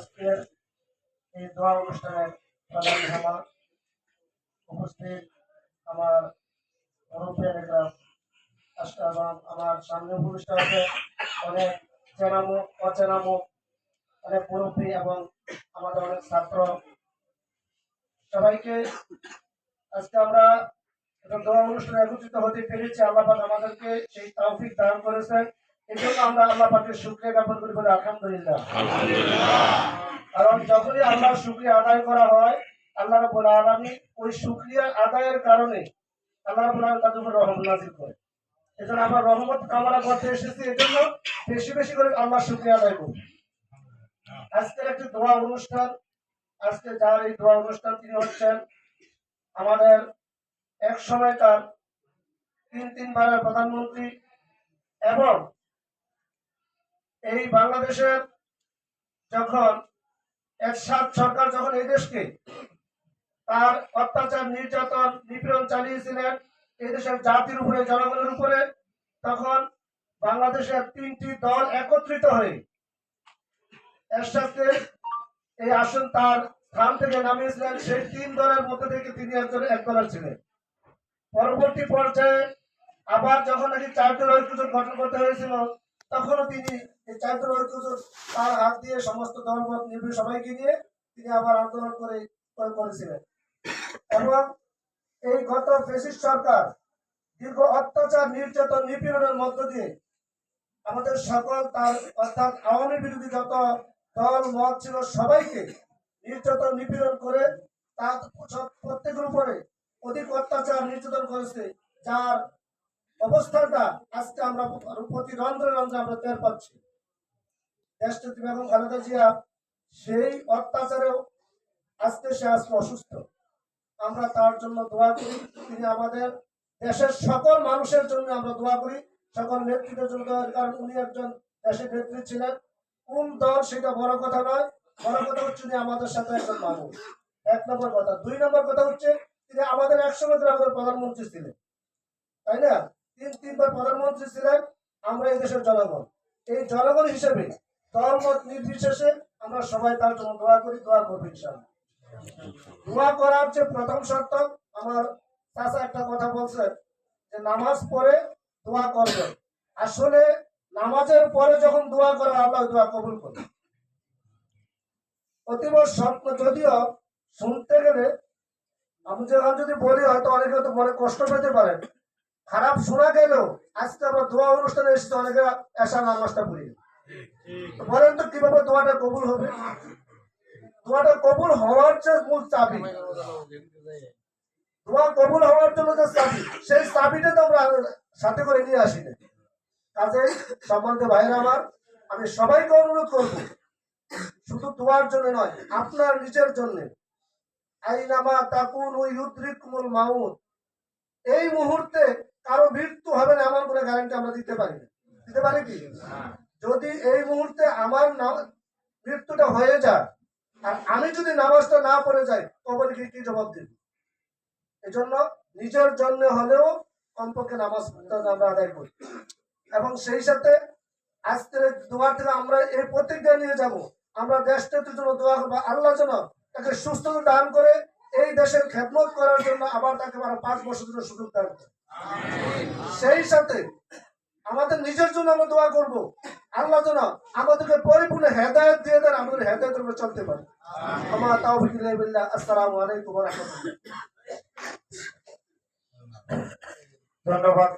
আজকের এই দোয়া অনুষ্ঠানের প্রধান মেহমান উপস্থিত আমার মুরব্বীরা এবং আমার সামনে উপস্থিত আছে অনেক চেনা মুখ অচেনা মুখ, অনেক মুরব্বী এবং আমাদের অনেক ছাত্র। সবাইকে আজকে আমরা দোয়া অনুষ্ঠানে একত্রিত হতে পেরেছি। আল্লাহ পাক আমাদেরকে সেই তৌফিক দান করেছেন। এই জন্য আমরা আল্লাহ পাকের শুকরিয়া জ্ঞাপন করি বলে আলহামদুলিল্লাহ। কারণ যখনই আল্লাহর শুকরিয়া আদায় করা হয়, আল্লাহ রাব্বুল আলামিন ওই শুকরিয়া আদায়ের কারণে আল্লাহ রাব্বুল আলামিন তাদের উপর রহমত নাযিল করে। এজন্য আমরা রহমত কামনা করতে এসেছি, এজন্য বেশি বেশি করে আল্লাহর শুকরিয়া আদায় করি। আজকের একটি দোয়া অনুষ্ঠান, আজকে যার এই দোয়া অনুষ্ঠান তিনি হচ্ছেন আমাদের এক সময়কার তিনবারের প্রধানমন্ত্রী এবং এই বাংলাদেশের যখন এরশাদ সরকার যখন এই দেশকে তার অত্যাচার নির্যাতন নিপীড়ন চালিয়েছিলেন এই দেশের জাতির উপরে জনগণের উপরে, তখন বাংলাদেশের তিনটি দল একত্রিত হয়ে এরশাদকে এই আসন তার স্থান থেকে নামিয়েছিলেন। সেই তিন দলের মধ্যে থেকে তিনি একজন এক দলের ছিলেন। পরবর্তী পর্যায়ে আবার যখন নাকি চার দল ঐক্যজোট গঠন করতে হয়েছিল, তখনও তিনি এই চার দল ঐক্যজোট তার হাত দিয়ে সমস্ত দলমত নির্বিশেষে সবাইকে নিয়ে তিনি আবার আন্দোলন করেছিলেন। এবং এই গত ফ্যাসিস্ট সরকার দীর্ঘ অত্যাচার নির্যাতন নিপীড়নের মধ্য দিয়ে আমাদের সকল তার অর্থাৎ আওয়ামী বিরোধী যত দল মত ছিল সবাইকে নির্যাতন নিপীড়ন করে তার প্রত্যেকের উপরে অধিক অত্যাচার নির্যাতন করেছে, যার অবস্থাটা আজকে আমরা প্রতি রন্ধ্রে রন্ধ্রে আমরা টের পাচ্ছি। দেশনেত্রী বেগম খালেদা জিয়া সেই অত্যাচারেও আজকে অসুস্থ। আমরা তার জন্য দোয়া করি, তিনি আমাদের দেশের সকল মানুষের জন্য আমরা দোয়া করি, সকল নেতৃত্বের জন্য। কারণ উনি একজন দেশের নেত্রী ছিলেন। কোন দল সেটা বড় কথা নয়, বড় কথা হচ্ছে উনি আমাদের সাথে একজন মানুষ, এক নম্বর কথা। দুই নম্বর কথা হচ্ছে তিনি আমাদের একসময় আমাদের প্রধানমন্ত্রী ছিলেন, তাই না? তিনবার প্রধানমন্ত্রী ছিলেন। আমরা এই দেশের জনগণ, এই জনগণ হিসেবে দলমত নির্বিশেষে আমরা সবাই তার জন্য দোয়া করি, দোয়া করবো ইনশাআল্লাহ। দোয়া করার যে প্রথম শর্ত, আমার চাচা একটা কথা বলছেন যে নামাজ পড়ে দোয়া করবে। আসলে নামাজের পরে যখন দোয়া করে আল্লাহ দোয়া কবুল করে। অতীব স্বপ্ন যদিও শুনতে গেলে আমি যখন যদি বলি হয়তো অনেকে হয়তো মনে কষ্ট পেতে পারেন, খারাপ শোনা গেলেও আজকে আমরা দোয়া অনুষ্ঠানে এসেছি, অনেকে এসা নামাজটা পড়ি। বলেন তো কিভাবে দোয়াটা কবুল হবে? দোয়াটা কবুল হওয়ার যে মূল চাবি, দোয়া কবুল হওয়ার জন্য যে চাবি, সেই চাবিটা তো আমরা সাথে করে নিয়ে আসি না। কাজেই সম্মানিত ভাইয়েরা আমার, আমি সবাইকে অনুরোধ করব শুধু দোয়ার জন্য নয়, আপনার নিজের জন্য। আইনামা তাকুনু ইউদরিকুমুল মাউত, এই মুহূর্তে কারো মৃত্যু হবে না এমন কোনো গ্যারান্টি আমরা দিতে পারি না। দিতে পারি কি? যদি এই মুহূর্তে আমার মৃত্যুটা হয়ে যায় আর আমি যদি নামাজটা না পড়ে যাই, কবরে কি জবাব দিব? এজন্য নিজের জন্য হলেও কমপক্ষে নামাজ আমরা আদায় করি। এবং সেই সাথে আজকের দোয়া থেকে আমরা এই প্রতিজ্ঞা নিয়ে যাব, আমরা দেশটার জন্য দোয়া করবো, আল্লাহ যেন তাকে সুস্থতা দান করে এই দেশের খেদমত করার জন্য আবার তাকে 5 বছর জন্য সুযোগ দান করে। সেই সাথে আমাদের নিজের জন্য আমরা দোয়া করব, আল্লাহ যেন আমাদেরকে পরিপূর্ণ হেদায়েত দিয়ে দেন, আমাদের হেদায়েতের উপর চলতে পারে। আমার তাওফিক ইল্লা বিল্লাহ। আসসালামু আলাইকুম ওয়া রাহমাতুল্লাহ। ধন্যবাদ।